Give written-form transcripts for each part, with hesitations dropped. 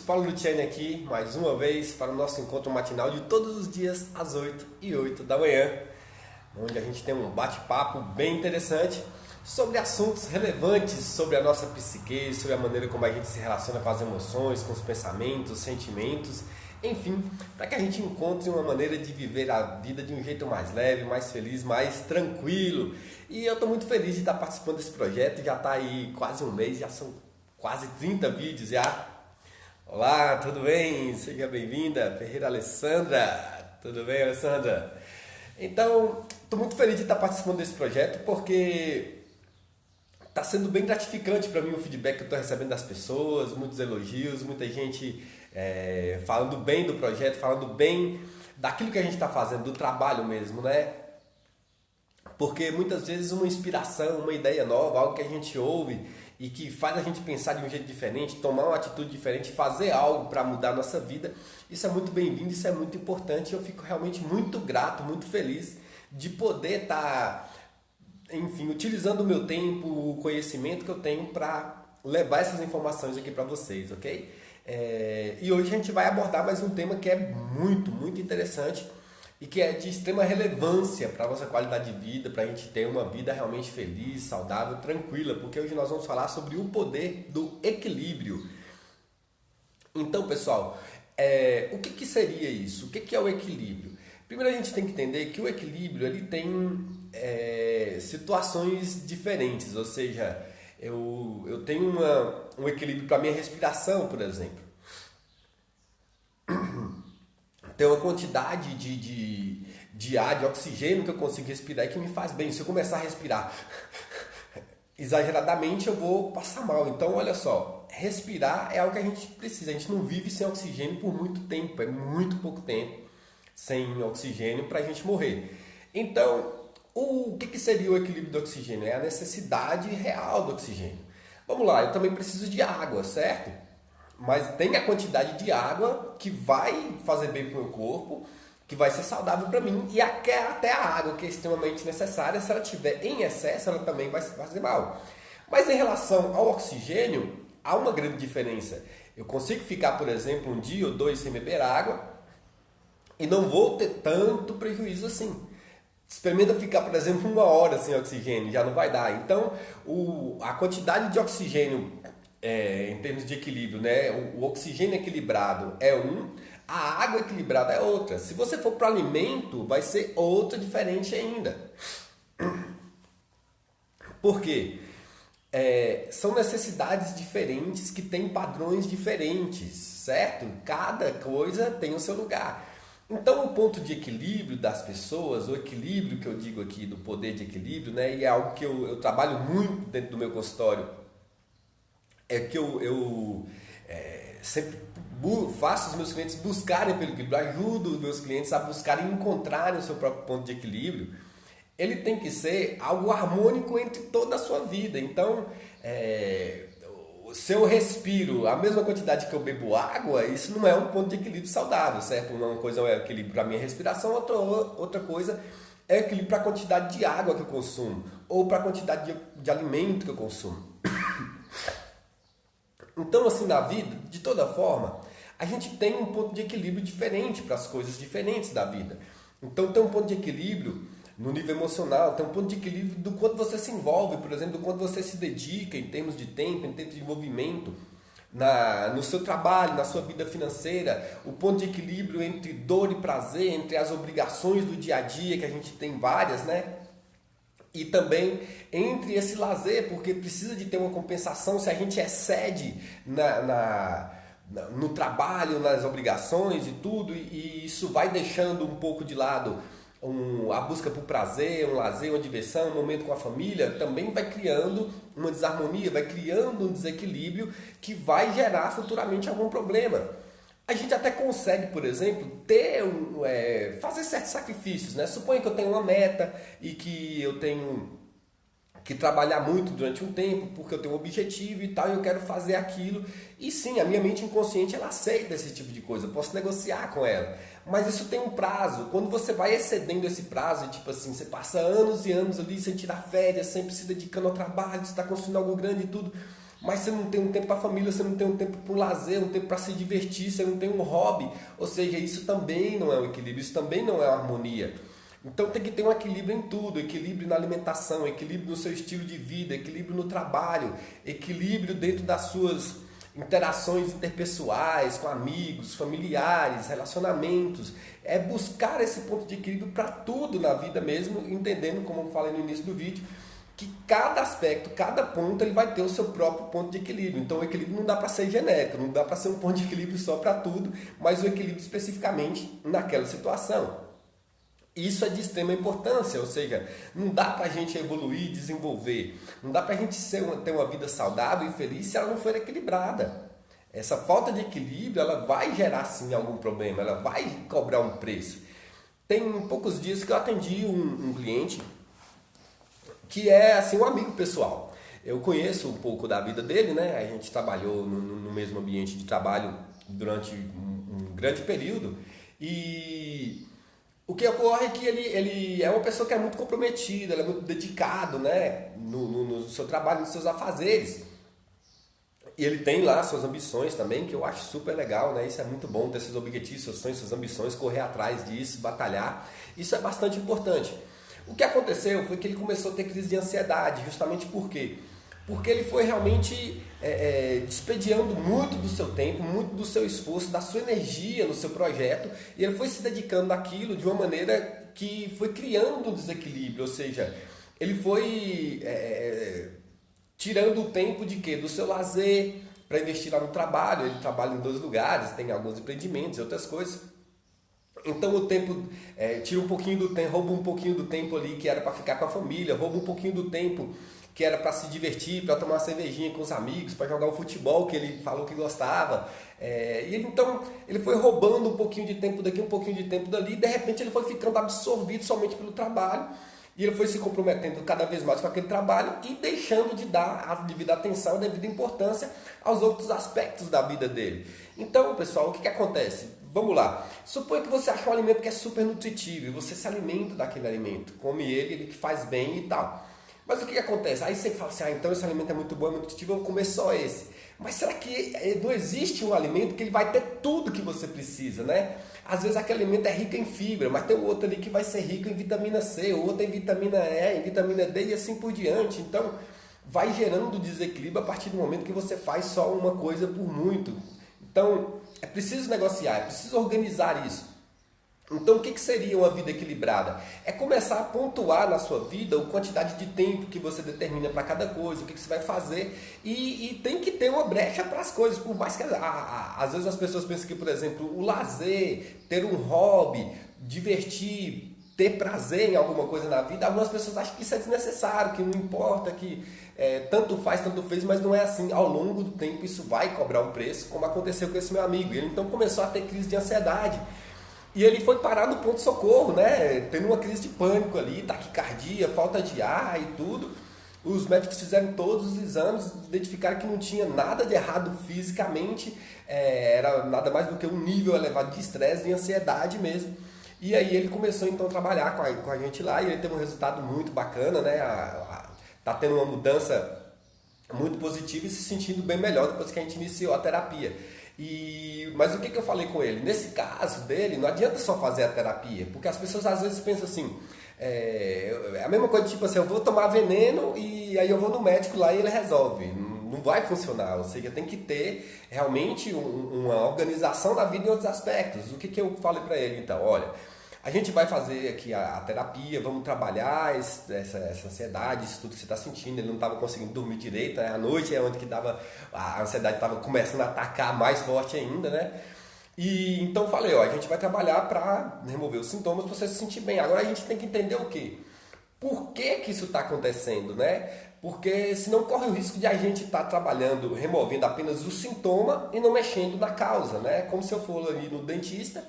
Paulo Luciani aqui, mais uma vez, para o nosso encontro matinal de todos os dias, às 8h08 da manhã, onde a gente tem um bate-papo bem interessante sobre assuntos relevantes sobre a nossa psique, sobre a maneira como a gente se relaciona com as emoções, com os pensamentos, sentimentos, enfim, para que a gente encontre uma maneira de viver a vida de um jeito mais leve, mais feliz, mais tranquilo. E eu estou muito feliz de estar participando desse projeto, já está aí quase um mês, já são quase 30 vídeos já. Olá, tudo bem? Seja bem-vinda, Ferreira Alessandra. Tudo bem, Alessandra? Então, estou muito feliz de estar participando desse projeto porque está sendo bem gratificante para mim o feedback que eu estou recebendo das pessoas, muitos elogios, muita gente falando bem do projeto, falando bem daquilo que a gente está fazendo, do trabalho mesmo, né? Porque muitas vezes uma inspiração, uma ideia nova, algo que a gente ouve e que faz a gente pensar de um jeito diferente, tomar uma atitude diferente, fazer algo para mudar a nossa vida, isso é muito bem-vindo, isso é muito importante. Eu fico realmente muito grato, muito feliz de poder estar, enfim, utilizando o meu tempo, o conhecimento que eu tenho para levar essas informações aqui para vocês, ok? E hoje a gente vai abordar mais um tema que é muito, muito interessante e que é de extrema relevância para a nossa qualidade de vida, para a gente ter uma vida realmente feliz, saudável, tranquila, porque hoje nós vamos falar sobre o poder do equilíbrio. Então, pessoal, o que seria isso? O que é o equilíbrio? Primeiro a gente tem que entender que o equilíbrio ele tem situações diferentes, ou seja, eu tenho um equilíbrio para a minha respiração, por exemplo. Tem uma quantidade de ar, de oxigênio que eu consigo respirar e que me faz bem. Se eu começar a respirar exageradamente, eu vou passar mal. Então, olha só, respirar é algo que a gente precisa. A gente não vive sem oxigênio por muito tempo, é muito pouco tempo sem oxigênio para a gente morrer. Então, o que seria o equilíbrio do oxigênio? É a necessidade real do oxigênio. Vamos lá, eu também preciso de água, certo? Mas tem a quantidade de água que vai fazer bem para o meu corpo, que vai ser saudável para mim, e até a água que é extremamente necessária, se ela tiver em excesso, ela também vai fazer mal. Mas em relação ao oxigênio, há uma grande diferença. Eu consigo ficar, por exemplo, um dia ou dois sem beber água e não vou ter tanto prejuízo assim. Experimenta ficar, por exemplo, 1 hora sem oxigênio, já não vai dar. Então, a quantidade de oxigênio em termos de equilíbrio, né? O oxigênio equilibrado é a água equilibrada é outra. Se você for para o alimento, vai ser outra diferente ainda. Por quê? São necessidades diferentes que têm padrões diferentes, certo? Cada coisa tem o seu lugar. Então, o ponto de equilíbrio das pessoas, o equilíbrio que eu digo aqui do poder de equilíbrio, né? E é algo que eu trabalho muito dentro do meu consultório, é que eu sempre faço os meus clientes buscarem pelo equilíbrio, ajudo os meus clientes a buscarem encontrarem o seu próprio ponto de equilíbrio. Ele tem que ser algo harmônico entre toda a sua vida. Então, se eu respiro a mesma quantidade que eu bebo água, isso não é um ponto de equilíbrio saudável, certo? Uma coisa é o equilíbrio para a minha respiração, outra coisa é o equilíbrio para a quantidade de água que eu consumo ou para a quantidade de alimento que eu consumo. Então, assim, na vida, de toda forma, a gente tem um ponto de equilíbrio diferente para as coisas diferentes da vida. Então, tem um ponto de equilíbrio no nível emocional, tem um ponto de equilíbrio do quanto você se envolve, por exemplo, do quanto você se dedica em termos de tempo, em termos de envolvimento no seu trabalho, na sua vida financeira, o ponto de equilíbrio entre dor e prazer, entre as obrigações do dia a dia, que a gente tem várias, né? E também entre esse lazer, porque precisa de ter uma compensação se a gente excede no trabalho, nas obrigações e tudo, e isso vai deixando um pouco de lado a busca por prazer, um lazer, uma diversão, um momento com a família, também vai criando uma desarmonia, vai criando um desequilíbrio que vai gerar futuramente algum problema. A gente até consegue, por exemplo, fazer certos sacrifícios, né? Suponha que eu tenho uma meta e que eu tenho que trabalhar muito durante um tempo porque eu tenho um objetivo e tal, e eu quero fazer aquilo. E sim, a minha mente inconsciente ela aceita esse tipo de coisa, eu posso negociar com ela. Mas isso tem um prazo. Quando você vai excedendo esse prazo, tipo assim, você passa anos e anos ali sem tirar férias, sempre se dedicando ao trabalho, você está construindo algo grande e tudo. mas você não tem um tempo para a família, você não tem um tempo para o lazer, um tempo para se divertir, você não tem um hobby. Ou seja, isso também não é um equilíbrio, isso também não é uma harmonia. Então tem que ter um equilíbrio em tudo, equilíbrio na alimentação, equilíbrio no seu estilo de vida, equilíbrio no trabalho, equilíbrio dentro das suas interações interpessoais, com amigos, familiares, relacionamentos. É buscar esse ponto de equilíbrio para tudo na vida mesmo, entendendo, como eu falei no início do vídeo, que cada aspecto, cada ponto, ele vai ter o seu próprio ponto de equilíbrio. Então o equilíbrio não dá para ser genérico, não dá para ser um ponto de equilíbrio só para tudo, mas o equilíbrio especificamente naquela situação. Isso é de extrema importância, ou seja, não dá para a gente evoluir, desenvolver, não dá para a gente ter uma vida saudável e feliz se ela não for equilibrada. Essa falta de equilíbrio, ela vai gerar sim algum problema, ela vai cobrar um preço. Tem poucos dias que eu atendi um cliente que é assim um amigo pessoal. Eu conheço um pouco da vida dele, né? A gente trabalhou no mesmo ambiente de trabalho durante um grande período e o que ocorre é que ele é uma pessoa que é muito comprometida, ele é muito dedicado, né, no seu trabalho, nos seus afazeres. E ele tem lá suas ambições também, que eu acho super legal, né? Isso é muito bom, ter seus objetivos, seus sonhos, suas ambições, correr atrás disso, batalhar. Isso é bastante importante. O que aconteceu foi que ele começou a ter crise de ansiedade, justamente por quê? Porque ele foi realmente despediando muito do seu tempo, muito do seu esforço, da sua energia no seu projeto, e ele foi se dedicando àquilo de uma maneira que foi criando um desequilíbrio, ou seja, ele foi tirando o tempo de quê? Do seu lazer para investir lá no trabalho. Ele trabalha em 2 lugares, tem alguns empreendimentos e outras coisas. Então o tempo tira um pouquinho do tempo, rouba um pouquinho do tempo ali que era para ficar com a família, rouba um pouquinho do tempo que era para se divertir, para tomar uma cervejinha com os amigos, para jogar o futebol que ele falou que gostava. Então ele foi roubando um pouquinho de tempo daqui, um pouquinho de tempo dali, e de repente ele foi ficando absorvido somente pelo trabalho, e ele foi se comprometendo cada vez mais com aquele trabalho e deixando de dar a devida atenção, a devida importância aos outros aspectos da vida dele. Então, pessoal, o que acontece? Vamos lá. Suponha que você acha um alimento que é super nutritivo e você se alimenta daquele alimento, come ele que faz bem e tal. Mas o que acontece? Aí você fala assim, então esse alimento é muito bom, é muito nutritivo, eu vou comer só esse. Mas será que não existe um alimento que ele vai ter tudo que você precisa, né? Às vezes aquele alimento é rico em fibra, mas tem o outro ali que vai ser rico em vitamina C, o outro em vitamina E, em vitamina D e assim por diante. Então vai gerando desequilíbrio a partir do momento que você faz só uma coisa por muito. Então é preciso negociar, é preciso organizar isso. Então o que seria uma vida equilibrada? É começar a pontuar na sua vida a quantidade de tempo que você determina para cada coisa, o que você vai fazer, e tem que ter uma brecha para as coisas, por mais que às vezes as pessoas pensam que, por exemplo, o lazer, ter um hobby, divertir, ter prazer em alguma coisa na vida, algumas pessoas acham que isso é desnecessário, que não importa, que tanto faz, tanto fez, mas não é assim. Ao longo do tempo isso vai cobrar um preço, como aconteceu com esse meu amigo. Ele então começou a ter crise de ansiedade. E ele foi parar no pronto-socorro, né? Tendo uma crise de pânico ali, taquicardia, falta de ar e tudo. Os médicos fizeram todos os exames, identificaram que não tinha nada de errado fisicamente, era nada mais do que um nível elevado de estresse e ansiedade mesmo. E aí ele começou então a trabalhar com a gente lá e ele teve um resultado muito bacana, né? Tá tendo uma mudança muito positiva e se sentindo bem melhor depois que a gente iniciou a terapia. Mas o que eu falei com ele? Nesse caso dele, não adianta só fazer a terapia, porque as pessoas às vezes pensam assim, é a mesma coisa, tipo assim, eu vou tomar veneno e aí eu vou no médico lá e ele resolve. Não vai funcionar, ou seja, tem que ter realmente uma organização da vida em outros aspectos. O que eu falei para ele então? Olha, a gente vai fazer aqui a terapia, vamos trabalhar essa ansiedade, isso tudo que você está sentindo. Ele não estava conseguindo dormir direito, né? À noite é onde que a ansiedade estava começando a atacar mais forte ainda, né? E então falei, ó, a gente vai trabalhar para remover os sintomas para você se sentir bem. Agora a gente tem que entender o quê? Por que isso está acontecendo, né? Porque senão corre o risco de a gente estar trabalhando, removendo apenas o sintoma e não mexendo na causa, né? Como se eu for ali no dentista,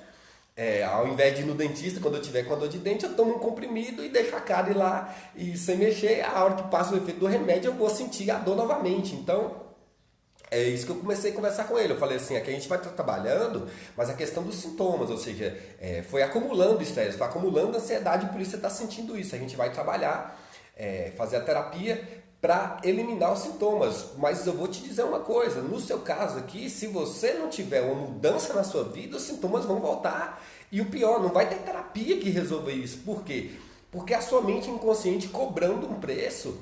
ao invés de ir no dentista, quando eu tiver com a dor de dente, eu tomo um comprimido e deixo a cárie lá e sem mexer, a hora que passa o efeito do remédio, eu vou sentir a dor novamente. Então, é isso que eu comecei a conversar com ele. Eu falei assim, aqui a gente vai estar trabalhando, mas a questão dos sintomas, ou seja, foi acumulando estresse, foi acumulando ansiedade, por isso você está sentindo isso. A gente vai trabalhar, fazer a terapia para eliminar os sintomas. Mas eu vou te dizer uma coisa, no seu caso aqui, se você não tiver uma mudança na sua vida, os sintomas vão voltar. E o pior, não vai ter terapia que resolva isso. Por quê? Porque a sua mente inconsciente cobrando um preço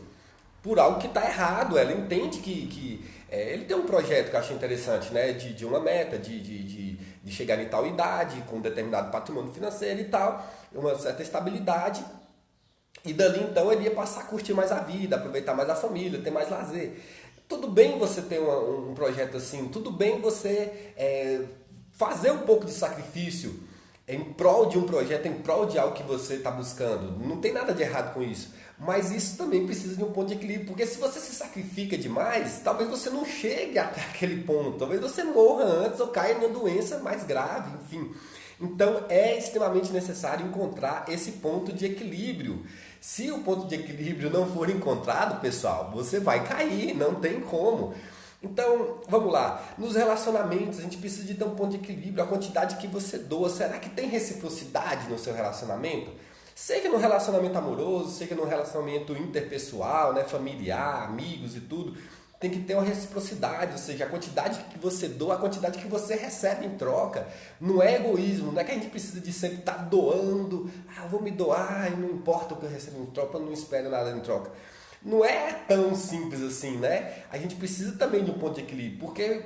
por algo que está errado. Ela entende que ele tem um projeto que eu acho interessante, né? De uma meta, de chegar em tal idade, com um determinado patrimônio financeiro e tal, uma certa estabilidade. E dali então ele ia passar a curtir mais a vida, aproveitar mais a família, ter mais lazer. Tudo bem você ter um projeto assim, tudo bem você fazer um pouco de sacrifício em prol de um projeto, em prol de algo que você está buscando. Não tem nada de errado com isso. Mas isso também precisa de um ponto de equilíbrio, porque se você se sacrifica demais, talvez você não chegue até aquele ponto, talvez você morra antes ou caia em uma doença mais grave, enfim. Então é extremamente necessário encontrar esse ponto de equilíbrio. Se o ponto de equilíbrio não for encontrado, pessoal, você vai cair, não tem como. Então, vamos lá. Nos relacionamentos, a gente precisa de ter um ponto de equilíbrio. A quantidade que você doa, será que tem reciprocidade no seu relacionamento? Seja no relacionamento amoroso, seja no relacionamento interpessoal, né, familiar, amigos e tudo, tem que ter uma reciprocidade, ou seja, a quantidade que você doa, a quantidade que você recebe em troca. Não é egoísmo, não é que a gente precisa de sempre estar doando, eu vou me doar e não importa o que eu recebo em troca, eu não espero nada em troca. Não é tão simples assim, né? A gente precisa também de um ponto de equilíbrio, porque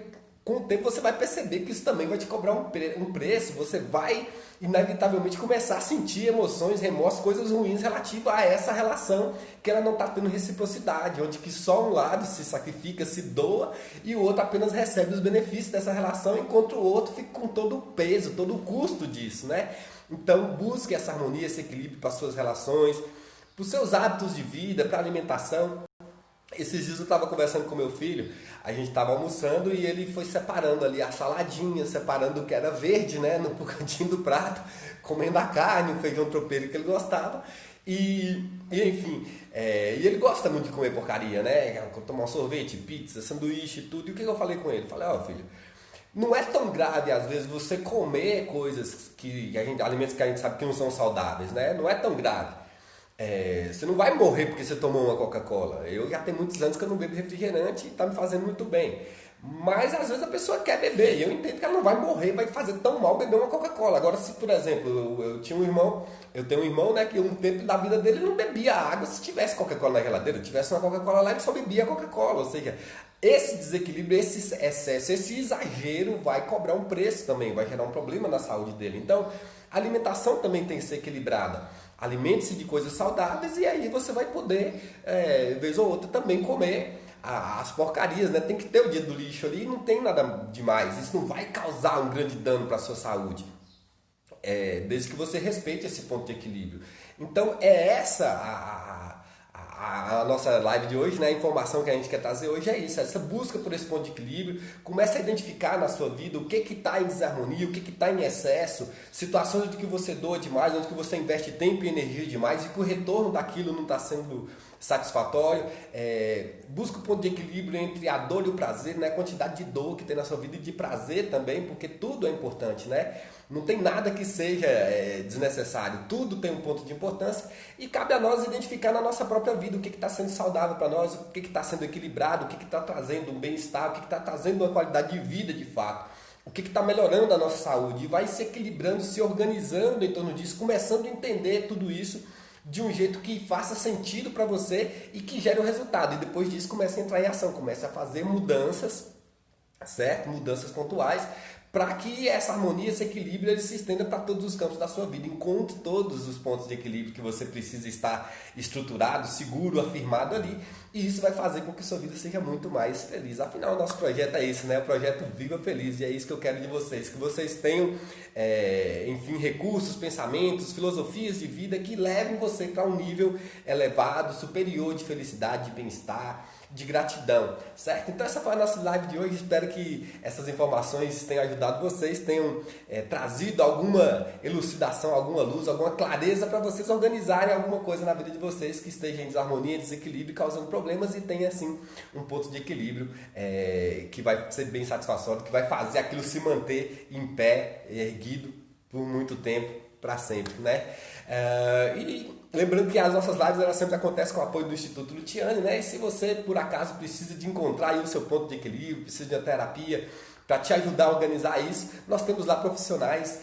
com o tempo você vai perceber que isso também vai te cobrar um preço, você vai inevitavelmente começar a sentir emoções, remorsos, coisas ruins relativas a essa relação que ela não está tendo reciprocidade, onde que só um lado se sacrifica, se doa e o outro apenas recebe os benefícios dessa relação, enquanto o outro fica com todo o peso, todo o custo disso, né? Então busque essa harmonia, esse equilíbrio para as suas relações, para os seus hábitos de vida, para a alimentação. Esses dias eu estava conversando com meu filho, a gente estava almoçando e ele foi separando ali a saladinha, separando o que era verde, né, no cantinho do prato, comendo a carne, o feijão tropeiro que ele gostava. Enfim, e ele gosta muito de comer porcaria, né, tomar um sorvete, pizza, sanduíche, tudo. E o que eu falei com ele? Falei, filho, não é tão grave às vezes você comer coisas alimentos que a gente sabe que não são saudáveis, né, não é tão grave. Você não vai morrer porque você tomou uma Coca-Cola. Eu já tenho muitos anos que eu não bebo refrigerante e está me fazendo muito bem. Mas às vezes a pessoa quer beber e eu entendo que ela não vai morrer, vai fazer tão mal beber uma Coca-Cola. Agora, se por exemplo, eu tenho um irmão, né, que um tempo da vida dele não bebia água se tivesse Coca-Cola na geladeira, tivesse uma Coca-Cola lá, ele só bebia Coca-Cola. Ou seja, esse desequilíbrio, esse excesso, esse exagero vai cobrar um preço também, vai gerar um problema na saúde dele. Então, a alimentação também tem que ser equilibrada. Alimente-se de coisas saudáveis e aí você vai poder, vez ou outra, também comer as porcarias, né? Tem que ter o dia do lixo ali, não tem nada demais. Isso não vai causar um grande dano para a sua saúde, desde que você respeite esse ponto de equilíbrio. Então é essa a nossa live de hoje, né? A informação que a gente quer trazer hoje é isso, essa busca por esse ponto de equilíbrio. Comece a identificar na sua vida o que está em desarmonia, o que está em excesso, situações onde que você doa demais, onde que você investe tempo e energia demais e que o retorno daquilo não está sendo satisfatório. Busca o ponto de equilíbrio entre a dor e o prazer, né? A quantidade de dor que tem na sua vida e de prazer também, porque tudo é importante, né? Não tem nada que seja desnecessário, tudo tem um ponto de importância e cabe a nós identificar na nossa própria vida o que está sendo saudável para nós, o que está sendo equilibrado, o que está trazendo um bem-estar, o que está trazendo uma qualidade de vida de fato, o que está melhorando a nossa saúde e vai se equilibrando, se organizando em torno disso, começando a entender tudo isso de um jeito que faça sentido para você e que gere um resultado. E depois disso comece a entrar em ação, comece a fazer mudanças, certo? Mudanças pontuais, para que essa harmonia, esse equilíbrio, ele se estenda para todos os campos da sua vida. Encontre todos os pontos de equilíbrio que você precisa estar estruturado, seguro, afirmado ali. E isso vai fazer com que sua vida seja muito mais feliz. Afinal, o nosso projeto é isso, né? O projeto Viva Feliz. E é isso que eu quero de vocês. Que vocês tenham, enfim, recursos, pensamentos, filosofias de vida que levem você para um nível elevado, superior de felicidade, de bem-estar, de gratidão, certo? Então essa foi a nossa live de hoje. Espero que essas informações tenham ajudado vocês, tenham trazido alguma elucidação, alguma luz, alguma clareza para vocês organizarem alguma coisa na vida de vocês que esteja em desarmonia, desequilíbrio, causando problemas e tenha assim um ponto de equilíbrio que vai ser bem satisfatório, que vai fazer aquilo se manter em pé, erguido por muito tempo, para sempre, né? E lembrando que as nossas lives elas sempre acontecem com o apoio do Instituto Luciani, né? E se você por acaso precisa de encontrar aí o seu ponto de equilíbrio, precisa de uma terapia para te ajudar a organizar isso, nós temos lá profissionais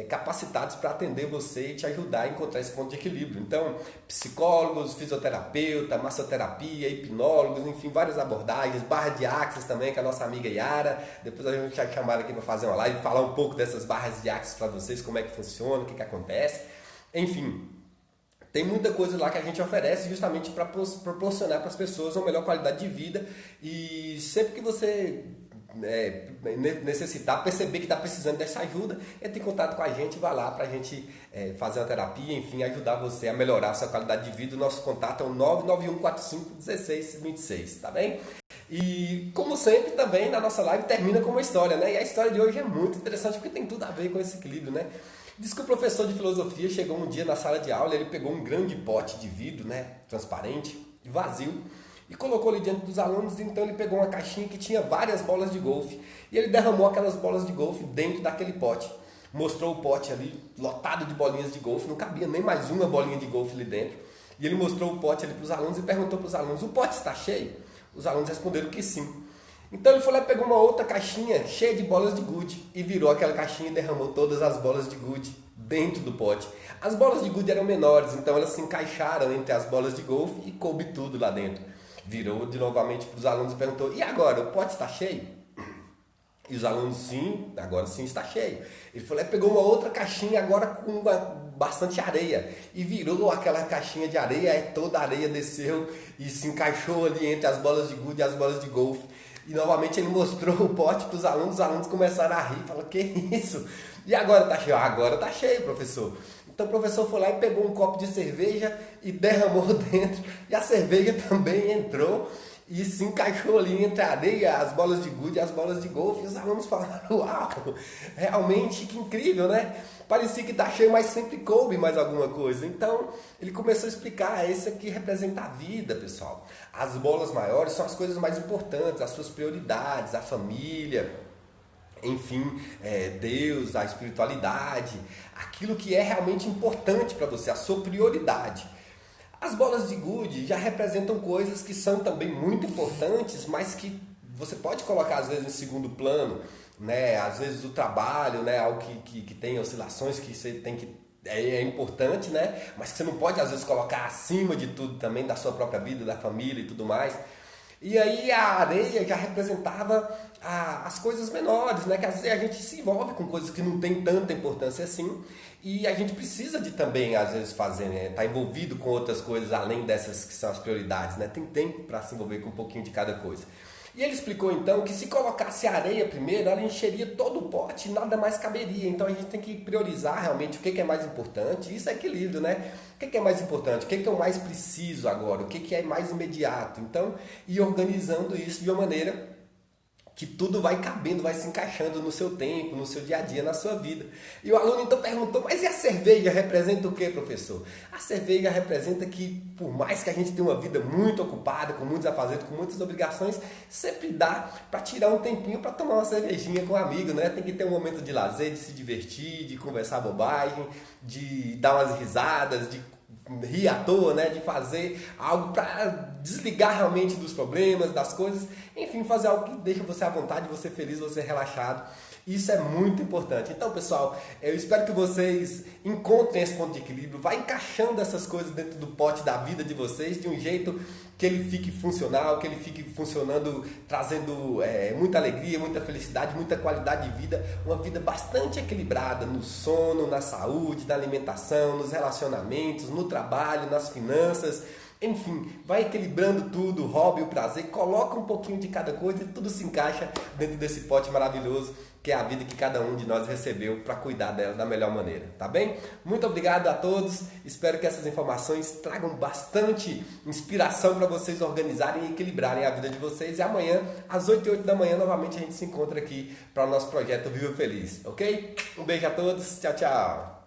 capacitados para atender você e te ajudar a encontrar esse ponto de equilíbrio. Então, psicólogos, fisioterapeuta, massoterapia, hipnólogos, enfim, várias abordagens, barra de axis também, com a nossa amiga Yara. Depois a gente vai chamar aqui para fazer uma live e falar um pouco dessas barras de axis para vocês, como é que funciona, o que acontece. Enfim, tem muita coisa lá que a gente oferece justamente para proporcionar para as pessoas uma melhor qualidade de vida. E sempre que você necessitar, perceber que está precisando dessa ajuda, entre em contato com a gente, vai lá para a gente fazer uma terapia, enfim, ajudar você a melhorar a sua qualidade de vida. O nosso contato é o 991451626, tá bem? E como sempre também na nossa live termina com uma história, né? E a história de hoje é muito interessante porque tem tudo a ver com esse equilíbrio, né? Diz que o professor de filosofia chegou um dia na sala de aula, ele pegou um grande pote de vidro, né, transparente, vazio, e colocou ali diante dos alunos. Então ele pegou uma caixinha que tinha várias bolas de golfe e ele derramou aquelas bolas de golfe dentro daquele pote. Mostrou o pote ali lotado de bolinhas de golfe, não cabia nem mais uma bolinha de golfe ali dentro. E ele mostrou o pote ali para os alunos e perguntou para os alunos: o pote está cheio? Os alunos responderam que sim. Então ele foi lá e pegou uma outra caixinha cheia de bolas de gude e virou aquela caixinha e derramou todas as bolas de gude dentro do pote. As bolas de gude eram menores, então elas se encaixaram entre as bolas de golfe e coube tudo lá dentro. Virou de novamente para os alunos e perguntou: e agora, o pote está cheio? E os alunos: sim, agora sim está cheio. Ele foi lá e pegou uma outra caixinha agora com bastante areia e virou aquela caixinha de areia, toda a areia desceu e se encaixou ali entre as bolas de gude e as bolas de golfe. E novamente ele mostrou o pote para os alunos começaram a rir, falaram: que isso? E agora está cheio? Agora está cheio, professor. Então o professor foi lá e pegou um copo de cerveja e derramou dentro, e a cerveja também entrou e se encaixou ali entre a areia, as bolas de gude e as bolas de golfe. E os alunos falaram: uau, realmente que incrível, né? Parecia que está cheio, mas sempre coube mais alguma coisa. Então ele começou a explicar: esse aqui representa a vida, pessoal. As bolas maiores são as coisas mais importantes, as suas prioridades, a família, enfim, Deus, a espiritualidade, aquilo que é realmente importante para você, a sua prioridade. As bolas de gude já representam coisas que são também muito importantes, mas que você pode colocar às vezes em segundo plano, né? Às vezes o trabalho, né? Algo que tem oscilações que você tem que é importante, né? Mas que você não pode às vezes colocar acima de tudo também, da sua própria vida, da família e tudo mais. E aí a areia já representava as coisas menores, né? Que às vezes a gente se envolve com coisas que não tem tanta importância assim, e a gente precisa de também às vezes fazer, né? Tá envolvido com outras coisas além dessas que são as prioridades, né? Tem tempo para se envolver com um pouquinho de cada coisa. E ele explicou então que se colocasse a areia primeiro, ela encheria todo o pote e nada mais caberia. Então a gente tem que priorizar realmente o que é mais importante. Isso é equilíbrio, né? O que é mais importante? O que eu mais preciso agora? O que é mais imediato? Então, ir organizando isso de uma maneira que tudo vai cabendo, vai se encaixando no seu tempo, no seu dia a dia, na sua vida. E o aluno então perguntou: mas e a cerveja representa o que, professor? A cerveja representa que, por mais que a gente tenha uma vida muito ocupada, com muitos afazeres, com muitas obrigações, sempre dá para tirar um tempinho para tomar uma cervejinha com um amigo, né? Tem que ter um momento de lazer, de se divertir, de conversar bobagem, de dar umas risadas, de rir à toa, né? De fazer algo para desligar realmente dos problemas, das coisas, enfim, fazer algo que deixa você à vontade, você feliz, você relaxado. Isso é muito importante. Então, pessoal, eu espero que vocês encontrem esse ponto de equilíbrio, vai encaixando essas coisas dentro do pote da vida de vocês de um jeito que ele fique funcional, que ele fique funcionando, trazendo muita alegria, muita felicidade, muita qualidade de vida, uma vida bastante equilibrada no sono, na saúde, na alimentação, nos relacionamentos, no trabalho, nas finanças. Enfim, vai equilibrando tudo, o hobby, o prazer, coloca um pouquinho de cada coisa e tudo se encaixa dentro desse pote maravilhoso que é a vida que cada um de nós recebeu para cuidar dela da melhor maneira, tá bem? Muito obrigado a todos, espero que essas informações tragam bastante inspiração para vocês organizarem e equilibrarem a vida de vocês. E amanhã, às 8 e 8 da manhã, novamente a gente se encontra aqui para o nosso projeto Viva Feliz, ok? Um beijo a todos, tchau, tchau!